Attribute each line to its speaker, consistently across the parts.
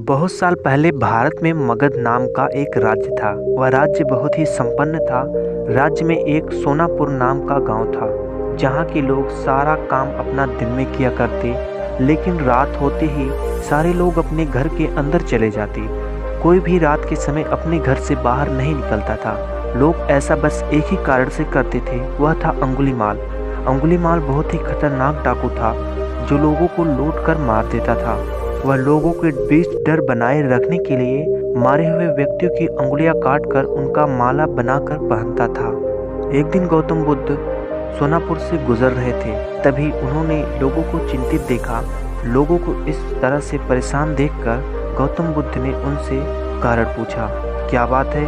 Speaker 1: बहुत साल पहले भारत में मगध नाम का एक राज्य था। वह राज्य बहुत ही संपन्न था। राज्य में एक सोनापुर नाम का गांव था, जहां के लोग सारा काम अपना दिन में किया करते, लेकिन रात होते ही सारे लोग अपने घर के अंदर चले जाते। कोई भी रात के समय अपने घर से बाहर नहीं निकलता था। लोग ऐसा बस एक ही कारण से करते थे, वह था अंगुलीमाल। अंगुलीमाल बहुत ही खतरनाक डाकू था, जो लोगों को लूट कर मार देता था। वह लोगों के बीच डर बनाए रखने के लिए मारे हुए व्यक्तियों की अंगुलियां काटकर उनका माला बनाकर पहनता था। एक दिन गौतम बुद्ध सोनापुर से गुजर रहे थे, तभी उन्होंने लोगों को चिंतित देखा। लोगों को इस तरह से परेशान देखकर गौतम बुद्ध ने उनसे कारण पूछा, क्या बात है,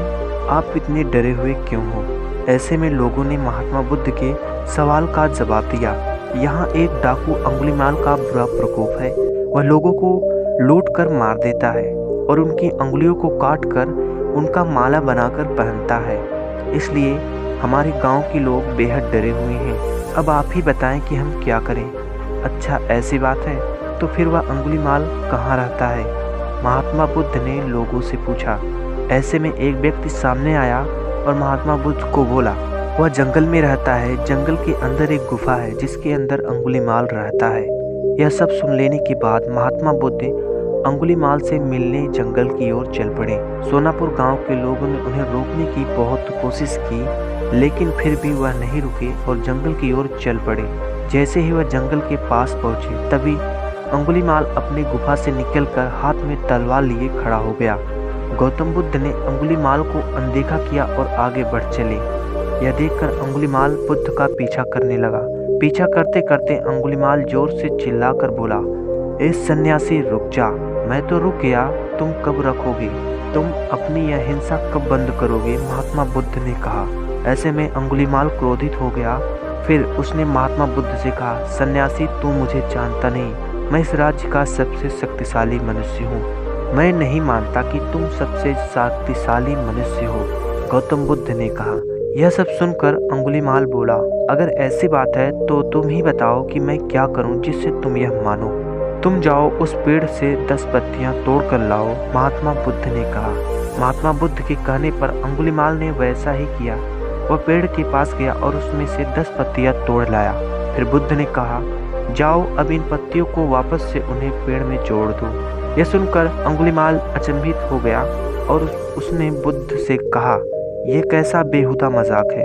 Speaker 1: आप इतने डरे हुए क्यों हो? ऐसे में लोगों ने महात्मा बुद्ध के सवाल का जवाब दिया, यहाँ एक डाकू अंगुलीमाल का बुरा प्रकोप है। वह लोगों को लूट कर मार देता है और उनकी अंगुलियों को काट कर उनका माला बनाकर पहनता है। इसलिए हमारे गांव के लोग बेहद डरे हुए हैं। अब आप ही बताएं कि हम क्या करें? अच्छा, ऐसी बात है, तो फिर वह अंगुलीमाल कहाँ रहता है? महात्मा बुद्ध ने लोगों से पूछा। ऐसे में एक व्यक्ति सामने आया और महात्मा बुद्ध को बोला, वह जंगल में रहता है। जंगल के अंदर एक गुफा है, जिसके अंदर अंगुलीमाल रहता है। यह सब सुन लेने के बाद महात्मा बुद्ध अंगुलीमाल से मिलने जंगल की ओर चल पड़े। सोनापुर गांव के लोगों ने उन्हें रोकने की बहुत कोशिश की, लेकिन फिर भी वह नहीं रुके और जंगल की ओर चल पड़े। जैसे ही वह जंगल के पास पहुंचे, तभी अंगुलीमाल अपनी गुफा से निकलकर हाथ में तलवार लिए खड़ा हो गया। गौतम बुद्ध ने अंगुलीमाल को अनदेखा किया और आगे बढ़ चले। यह देखकर अंगुलीमाल बुद्ध का पीछा करने लगा। पीछा करते करते अंगुलीमाल जोर से चिल्लाकर बोला, ए सन्यासी, रुक जा। मैं तो रुक गया, तुम कब रखोगे? तुम अपनी यह हिंसा कब बंद करोगे? महात्मा बुद्ध ने कहा। ऐसे में अंगुलीमाल क्रोधित हो गया। फिर उसने महात्मा बुद्ध से कहा, सन्यासी, तू मुझे जानता नहीं। मैं इस राज्य का सबसे शक्तिशाली मनुष्य हूँ। मैं नहीं मानता कि तुम सबसे शक्तिशाली मनुष्य हो। गौतम बुद्ध ने कहा। यह सब सुनकर अंगुलीमाल बोला, अगर ऐसी बात है तो तुम ही बताओ कि मैं क्या करूं जिससे तुम यह मानो। तुम जाओ, उस पेड़ से 10 पत्तियां तोड़ कर लाओ, महात्मा बुद्ध ने कहा। महात्मा बुद्ध के कहने पर अंगुलीमाल ने वैसा ही किया। वह पेड़ के पास गया और उसमें से 10 पत्तियां तोड़ लाया। फिर बुद्ध ने कहा, जाओ, अब इन पत्तियों को वापस से उन्हें पेड़ में जोड़ दो। यह सुनकर अंगुलीमाल अचंभित हो गया और उसने बुद्ध से कहा, यह कैसा बेहुदा मजाक है?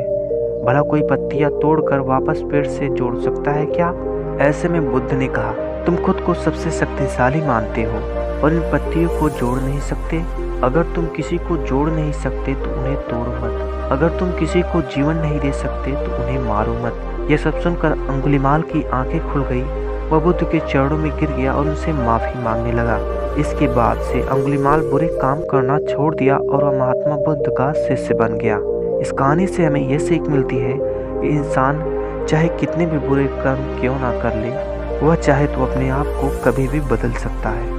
Speaker 1: भला कोई पत्तियां तोड़कर वापस पेड़ से जोड़ सकता है क्या? ऐसे में बुद्ध ने कहा, तुम खुद को सबसे शक्तिशाली मानते हो और इन पत्तियों को जोड़ नहीं सकते। अगर तुम किसी को जोड़ नहीं सकते तो उन्हें तोड़ो मत। अगर तुम किसी को जीवन नहीं दे सकते तो उन्हें मारो मत। यह सब सुनकर अंगुलीमाल की आंखें खुल गई। वह बुद्ध के चरणों में गिर गया और उनसे माफी मांगने लगा। इसके बाद से अंगुलीमाल बुरे काम करना छोड़ दिया और वह महात्मा बुद्ध का शिष्य बन गया। इस कहानी से हमें यह सीख मिलती है कि इंसान चाहे कितने भी बुरे कर्म क्यों ना कर ले, वह चाहे तो अपने आप को कभी भी बदल सकता है।